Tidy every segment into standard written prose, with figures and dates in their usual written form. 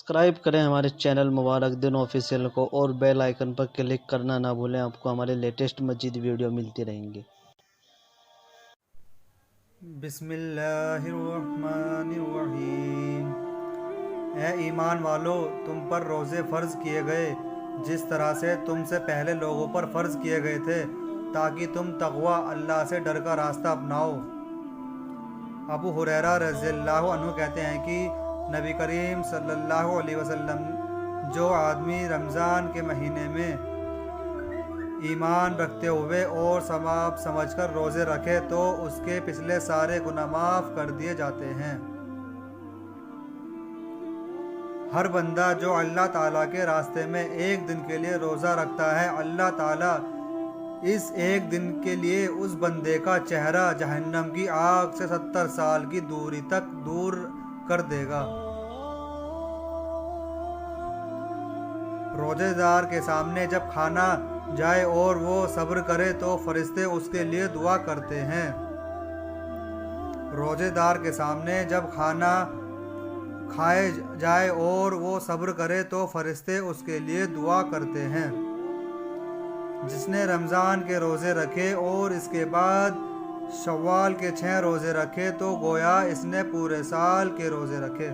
Subscribe کریں ہمارے channel مبارک دن official کو اور بیل آئیکن پر کلک کرنا نہ بھولیں، آپ کو ہمارے لیٹسٹ مزید ویڈیو ملتی رہیں گی۔ بسم اللہ الرحمن الرحیم۔ اے ایمان والو، تم پر روزے فرض کیے گئے جس طرح سے تم سے پہلے لوگوں پر فرض کیے گئے تھے، تاکہ تم تقوی اللہ سے ڈر کا راستہ اپناؤ۔ ابو ہریرہ رضی اللہ عنہ کہتے ہیں کہ نبی کریم صلی اللہ علیہ وسلم جو آدمی رمضان کے مہینے میں ایمان رکھتے ہوئے اور ثواب سمجھ کر روزے رکھے تو اس کے پچھلے سارے گناہ معاف کر دیے جاتے ہیں۔ ہر بندہ جو اللہ تعالیٰ کے راستے میں ایک دن کے لیے روزہ رکھتا ہے، اللہ تعالیٰ اس ایک دن کے لیے اس بندے کا چہرہ جہنم کی آگ سے 70 سال کی دوری تک دور کر دے گا۔ روزے دار کے سامنے جب کھانا جائے اور وہ صبر کرے تو فرشتے اس کے لیے دعا کرتے ہیں۔ روزے دار کے سامنے جب کھانا کھائے جائے اور وہ صبر کرے تو فرشتے اس کے لیے دعا کرتے ہیں۔ جس نے رمضان کے روزے رکھے اور اس کے بعد شوال کے 6 روزے رکھے تو گویا اس نے پورے سال کے روزے رکھے۔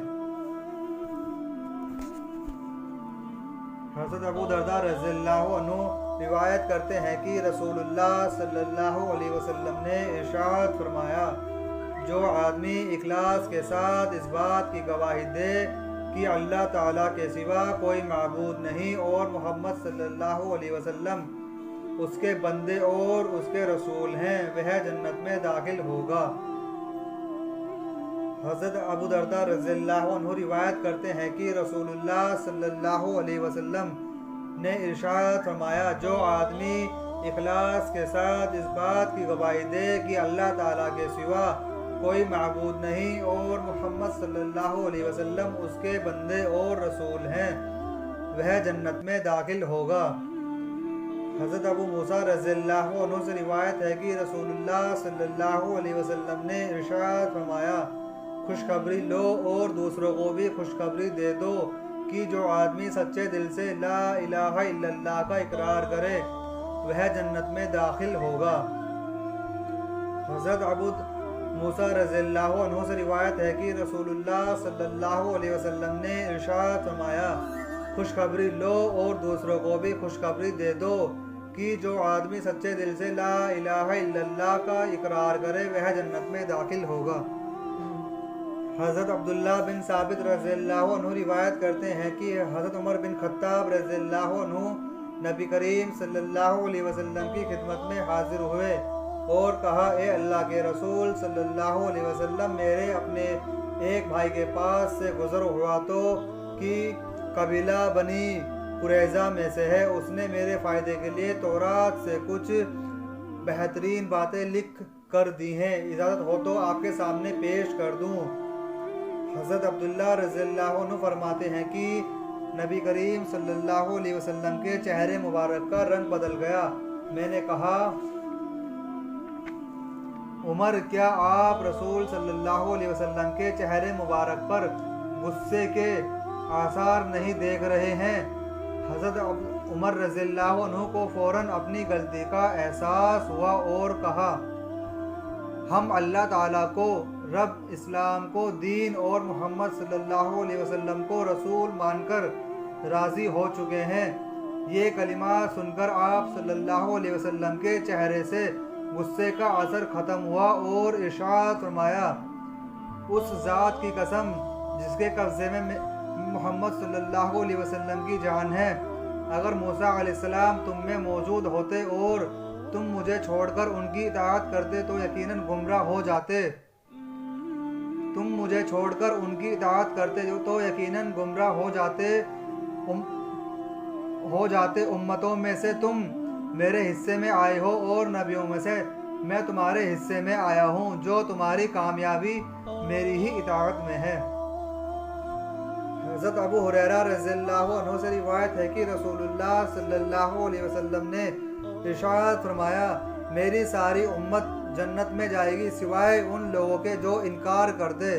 حضرت ابو درداء رضی اللہ عنہ روایت کرتے ہیں کہ رسول اللہ صلی اللہ علیہ وسلم نے ارشاد فرمایا، جو آدمی اخلاص کے ساتھ اس بات کی گواہی دے کہ اللہ تعالیٰ کے سوا کوئی معبود نہیں اور محمد صلی اللہ علیہ وسلم اس کے بندے اور اس کے رسول ہیں، وہ جنت میں داخل ہوگا۔ حضرت ابو درداء رضی اللہ عنہ روایت کرتے ہیں کہ رسول اللہ صلی اللہ علیہ وسلم نے ارشاد فرمایا، جو آدمی اخلاص کے ساتھ اس بات کی گواہی دے کہ اللہ تعالیٰ کے سوا کوئی معبود نہیں اور محمد صلی اللہ علیہ وسلم اس کے بندے اور رسول ہیں، وہ جنت میں داخل ہوگا۔ حضرت ابو موسیٰ رضی اللہ عنہ سے روایت ہے کہ رسول اللہ صلی اللہ علیہ وسلم نے ارشاد فرمایا، خوشخبری لو اور دوسروں کو بھی خوشخبری دے دو کہ جو آدمی سچے دل سے لا الہ الا اللہ کا اقرار کرے وہ جنت میں داخل ہوگا۔ حضرت ابو موسیٰ رضی اللہ عنہ سے روایت ہے کہ رسول اللہ صلی اللہ علیہ وسلم نے ارشاد فرمایا، خوشخبری لو اور دوسروں کو بھی خوشخبری دے دو کہ جو آدمی سچے دل سے لا الہ الا اللہ کا اقرار کرے وہ جنت میں داخل ہوگا۔ حضرت عبداللہ بن ثابت رضی اللہ عنہ روایت کرتے ہیں کہ حضرت عمر بن خطاب رضی اللہ عنہ نبی کریم صلی اللہ علیہ وسلم کی خدمت میں حاضر ہوئے اور کہا، اے اللہ کے رسول صلی اللہ علیہ وسلم، میرے اپنے ایک بھائی کے پاس سے گزر ہوا تو کہ قبیلہ بنی قریظہ میں سے ہے، اس نے میرے فائدے کے لیے تورات سے کچھ بہترین باتیں لکھ کر دی ہیں، اجازت ہو تو آپ کے سامنے پیش کر دوں۔ حضرت عبداللہ رضی اللہ عنہ فرماتے ہیں کہ نبی کریم صلی اللہ علیہ وسلم کے چہرے مبارک کا رنگ بدل گیا۔ میں نے کہا، عمر، کیا آپ رسول صلی اللہ علیہ وسلم کے چہرے مبارک پر غصے کے آثار نہیں دیکھ رہے ہیں؟ حضرت عمر رضی اللہ عنہ کو فوراً اپنی غلطی کا احساس ہوا اور کہا، ہم اللہ تعالیٰ کو رب، اسلام کو دین اور محمد صلی اللہ علیہ وسلم کو رسول مان کر راضی ہو چکے ہیں۔ یہ کلمات سن کر آپ صلی اللہ علیہ وسلم کے چہرے سے غصے کا اثر ختم ہوا اور ارشاد فرمایا، اس ذات کی قسم جس کے قبضے میں محمد صلی اللہ علیہ وسلم کی جان ہے، اگر موسیٰ علیہ السلام تم میں موجود ہوتے اور تم مجھے چھوڑ کر ان کی اطاعت کرتے تو یقیناً گمراہ ہو جاتے۔ تم مجھے چھوڑ کر ان کی اطاعت کرتے تو یقیناً گمراہ ہو جاتے۔ امتوں میں سے تم میرے حصے میں آئے ہو اور نبیوں میں سے میں تمہارے حصے میں آیا ہوں، جو تمہاری کامیابی میری ہی اطاعت میں ہے۔ حضرت ابو ہریرہ رضی اللہ عنہ سے روایت ہے کہ رسول اللہ صلی اللہ علیہ وسلم نے ارشاد فرمایا، میری ساری امت جنت میں جائے گی سوائے ان لوگوں کے جو انکار کر دے۔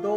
2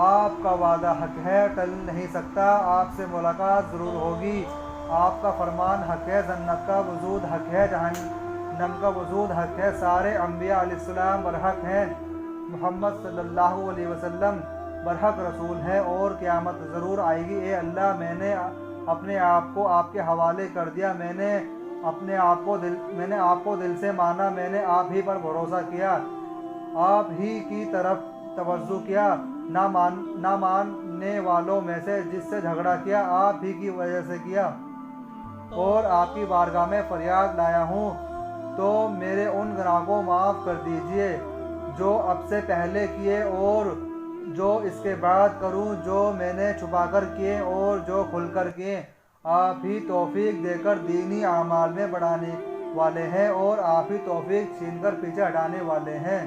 آپ کا وعدہ حق ہے، ٹل نہیں سکتا، آپ سے ملاقات ضرور ہوگی، آپ کا فرمان حق ہے، جنت کا وجود حق ہے، جہنم کا وجود حق ہے، سارے انبیاء علیہ السلام برحق ہیں، محمد صلی اللہ علیہ وسلم برحق رسول ہے، اور قیامت ضرور آئے گی۔ اے اللہ، میں نے اپنے آپ کو آپ کے حوالے کر دیا، میں نے آپ کو دل سے مانا، میں نے آپ ہی پر بھروسہ کیا، آپ ہی کی طرف توجہ کیا، نہ ماننے والوں میں سے جس سے جھگڑا کیا آپ ہی کی وجہ سے کیا، اور آپ کی بارگاہ میں فریاد لایا ہوں تو میرے ان گناہوں کو معاف کر دیجئے جو اب سے پہلے کیے اور جو اس کے بعد کروں، جو میں نے چھپا کر کیے اور جو کھل کر کیے۔ آپ ہی توفیق دے کر دینی اعمال میں بڑھانے والے ہیں، اور آپ ہی توفیق چھین کر پیچھے ہٹانے والے ہیں۔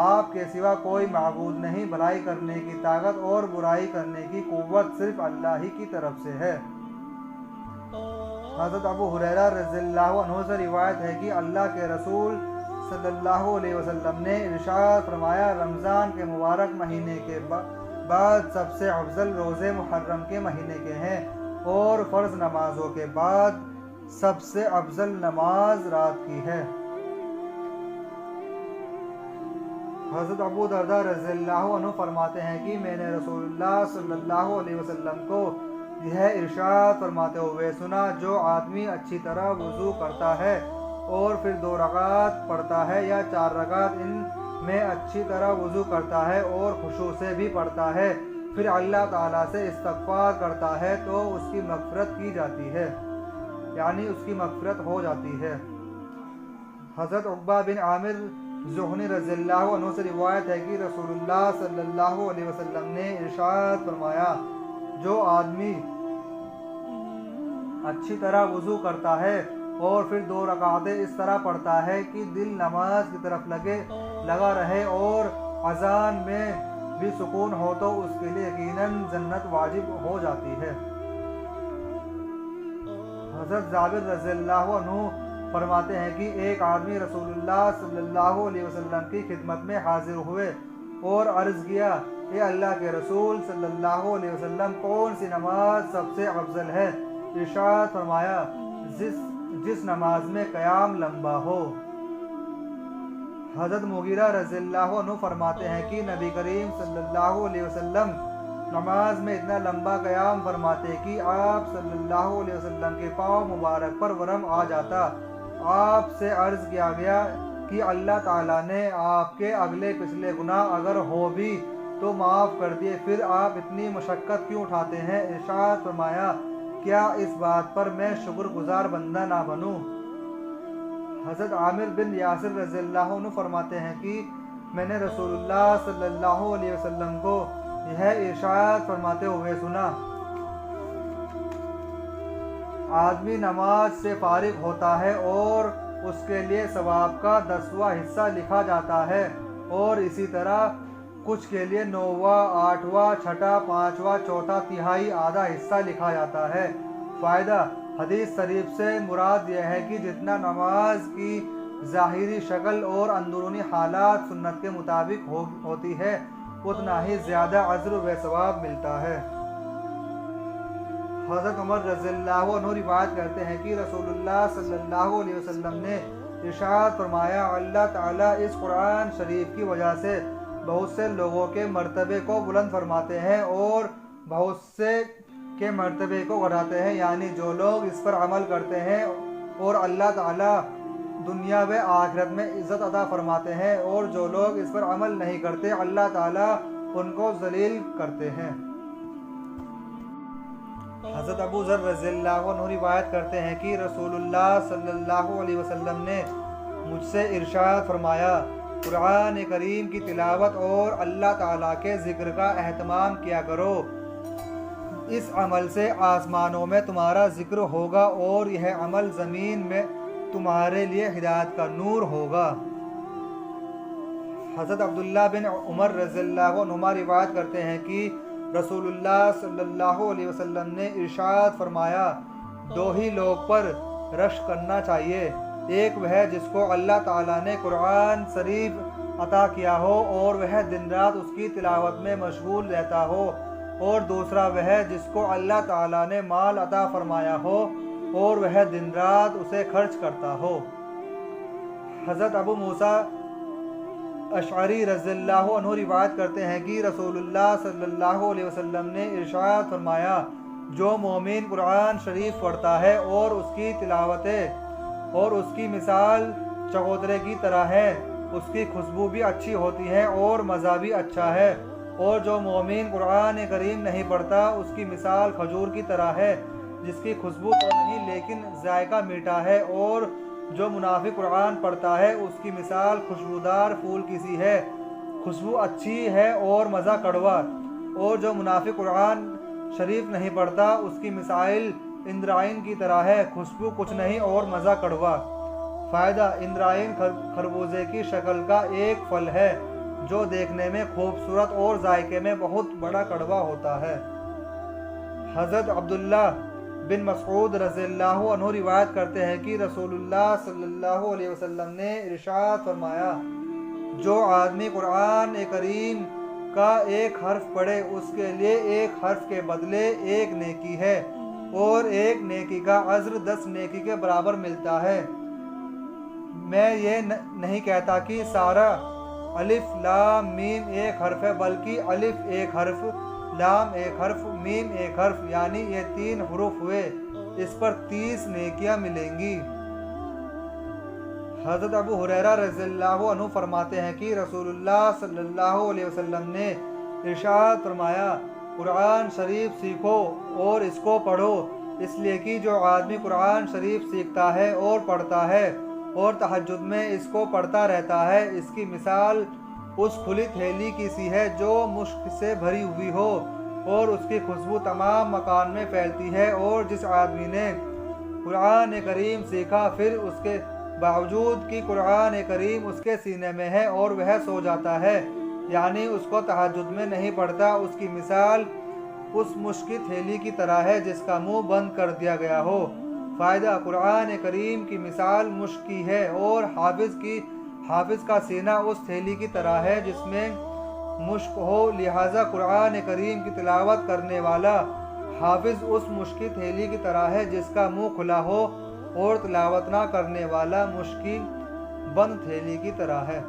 آپ کے سوا کوئی معبود نہیں، بھلائی کرنے کی طاقت اور برائی کرنے کی قوت صرف اللہ ہی کی طرف سے ہے۔ حضرت ابو ہریرہ رضی اللہ عنہ سے روایت ہے کہ اللہ کے رسول صلی اللہ علیہ وسلم نے ارشاد فرمایا، رمضان کے مبارک مہینے کے بعد سب سے افضل روزے محرم کے مہینے کے ہیں، اور فرض نمازوں کے بعد سب سے افضل نماز رات کی ہے۔ حضرت ابو درداء رضی اللہ عنہ فرماتے ہیں کہ میں نے رسول اللہ صلی اللہ علیہ وسلم کو یہ ارشاد فرماتے ہوئے سنا، جو آدمی اچھی طرح وضو کرتا ہے اور پھر 2 رکعت پڑھتا ہے یا 4 رکعت ان میں اچھی طرح وضو کرتا ہے اور خشوع سے بھی پڑھتا ہے، پھر اللہ تعالیٰ سے استغفار کرتا ہے تو اس کی مغفرت کی جاتی ہے، یعنی اس کی مغفرت ہو جاتی ہے۔ حضرت عقبہ بن عامر جہنی رضی اللہ عنہ سے روایت ہے کہ رسول اللہ صلی اللہ علیہ وسلم نے ارشاد فرمایا، جو آدمی اچھی طرح وضو کرتا ہے اور پھر 2 رکعتیں اس طرح پڑھتا ہے کہ دل نماز کی طرف لگا رہے اور اذان میں بھی سکون ہو، تو اس کے لیے یقیناً جنت واجب ہو جاتی ہے۔ حضرت جابر رضی اللہ عنہ فرماتے ہیں کہ ایک آدمی رسول اللہ صلی اللہ علیہ وسلم کی خدمت میں حاضر ہوئے اور عرض کیا، اے اللہ کے رسول صلی اللہ علیہ وسلم، کون سی نماز سب سے افضل ہے؟ ارشاد فرمایا، جس نماز میں قیام لمبا ہو۔ حضرت مغیرہ رضی اللہ عنہ فرماتے ہیں کہ نبی کریم صلی اللہ علیہ وسلم نماز میں اتنا لمبا قیام فرماتے کہ آپ صلی اللہ علیہ وسلم کے پاؤں مبارک پر ورم آ جاتا۔ آپ سے عرض کیا گیا کہ اللہ تعالیٰ نے آپ کے اگلے پچھلے گناہ اگر ہو بھی تو معاف کر دیے، پھر آپ اتنی مشقت کیوں اٹھاتے ہیں؟ ارشاد فرمایا، کیا اس بات پر میں شکر گزار بندہ نہ بنوں؟ حضرت عامر بن یاسر رضی اللہ عنہ فرماتے ہیں کہ میں نے رسول اللہ صلی اللہ علیہ وسلم کو یہ ارشاد فرماتے ہوئے سنا، آدمی نماز سے فارغ ہوتا ہے اور اس کے لیے ثواب کا 10واں حصہ لکھا جاتا ہے، اور اسی طرح کچھ کے لیے 9واں، 8واں، 6واں، 5واں، 4واں تہائی آدھا حصہ لکھا جاتا ہے۔ فائدہ: حدیث شریف سے مراد یہ ہے کہ جتنا نماز کی ظاہری شکل اور اندرونی حالات سنت کے مطابق ہوتی ہے، اتنا ہی زیادہ اجر و ثواب ملتا ہے۔ حضرت عمر رضی اللہ عنہ روایت کرتے ہیں کہ رسول اللہ صلی اللہ علیہ وسلم نے ارشاد فرمایا، اللہ تعالیٰ اس قرآن شریف کی وجہ سے بہت سے لوگوں کے مرتبے کو بلند فرماتے ہیں اور بہت سے کے مرتبے کو گھٹاتے ہیں، یعنی جو لوگ اس پر عمل کرتے ہیں اور اللہ تعالیٰ دنیا و آخرت میں عزت عطا فرماتے ہیں، اور جو لوگ اس پر عمل نہیں کرتے اللہ تعالیٰ ان کو ذلیل کرتے ہیں۔ حضرت ابو ذر رضی اللہ عنہ روایت کرتے ہیں کہ رسول اللہ صلی اللہ علیہ وسلم نے مجھ سے ارشاد فرمایا، قرآن کریم کی تلاوت اور اللہ تعالیٰ کے ذکر کا اہتمام کیا کرو، اس عمل سے آسمانوں میں تمہارا ذکر ہوگا اور یہ عمل زمین میں تمہارے لیے ہدایت کا نور ہوگا۔ حضرت عبداللہ بن عمر رضی اللہ عنہما روایت کرتے ہیں کہ رسول اللہ صلی اللہ علیہ وسلم نے ارشاد فرمایا، 2 ہی لوگ پر رشک کرنا چاہیے، ایک وہ ہے جس کو اللہ تعالیٰ نے قرآن شریف عطا کیا ہو اور وہ دن رات اس کی تلاوت میں مشغول رہتا ہو، اور دوسرا وہ جس کو اللہ تعالیٰ نے مال عطا فرمایا ہو اور وہ دن رات اسے خرچ کرتا ہو۔ حضرت ابو موسیٰ اشعری رضی اللہ عنہ روایت کرتے ہیں کہ رسول اللہ صلی اللہ علیہ وسلم نے ارشاد فرمایا، جو مومن قرآن شریف پڑھتا ہے اور اس کی تلاوت اور اس کی مثال چکوترے کی طرح ہے، اس کی خوشبو بھی اچھی ہوتی ہے اور مزہ بھی اچھا ہے، اور جو مومن قرآن کریم نہیں پڑھتا اس کی مثال کھجور کی طرح ہے، جس کی خوشبو تو نہیں لیکن ذائقہ میٹھا ہے، اور جو منافق قرآن پڑھتا ہے اس کی مثال خوشبودار پھول کی سی ہے، خوشبو اچھی ہے اور مزہ کڑوا، اور جو منافق قرآن شریف نہیں پڑھتا اس کی مثال اندرائن کی طرح ہے، خوشبو کچھ نہیں اور مزہ کڑوا۔ فائدہ: اندرائن خربوزے کی شکل کا ایک پھل ہے جو دیکھنے میں خوبصورت اور ذائقے میں بہت بڑا کڑوا ہوتا ہے۔ حضرت عبداللہ بن مسعود رضی اللہ عنہ روایت کرتے ہیں کہ رسول اللہ صلی اللہ علیہ وسلم نے ارشاد فرمایا، جو آدمی قرآن کریم کا ایک حرف پڑھے اس کے لیے ایک حرف کے بدلے ایک نیکی ہے، اور ایک نیکی کا اجر 10 نیکی کے برابر ملتا ہے۔ میں یہ نہیں کہتا کہ سارا الف لام میم ایک حرف ہے، بلکہ الف ایک حرف، لام ایک حرف، میم ایک حرف، یعنی یہ 3 حروف ہوئے، اس پر 30 نیکیاں ملیں گی۔ حضرت ابو ہریرہ رضی اللہ عنہ فرماتے ہیں کہ رسول اللہ صلی اللہ علیہ وسلم نے ارشاد فرمایا، قرآن شریف سیکھو اور اس کو پڑھو، اس لیے کہ جو آدمی قرآن شریف سیکھتا ہے اور پڑھتا ہے اور تہجد میں اس کو پڑھتا رہتا ہے، اس کی مثال اس کھلی تھیلی کی سی ہے جو مشک سے بھری ہوئی ہو اور اس کی خوشبو تمام مکان میں پھیلتی ہے، اور جس آدمی نے قرآن کریم سیکھا پھر اس کے باوجود کہ قرآن کریم اس کے سینے میں ہے اور وہ سو جاتا ہے، یعنی اس کو تہجد میں نہیں پڑھتا، اس کی مثال اس مشک کی تھیلی کی طرح ہے جس کا منہ بند کر دیا گیا ہو۔ فائدہ: قرآن کریم کی مثال مشک کی ہے، اور حافظ کا سینہ اس تھیلی کی طرح ہے جس میں مشک ہو، لہٰذا قرآن کریم کی تلاوت کرنے والا حافظ اس مشک کی تھیلی کی طرح ہے جس کا منہ کھلا ہو، اور تلاوت نہ کرنے والا مشک کی بند تھیلی کی طرح ہے۔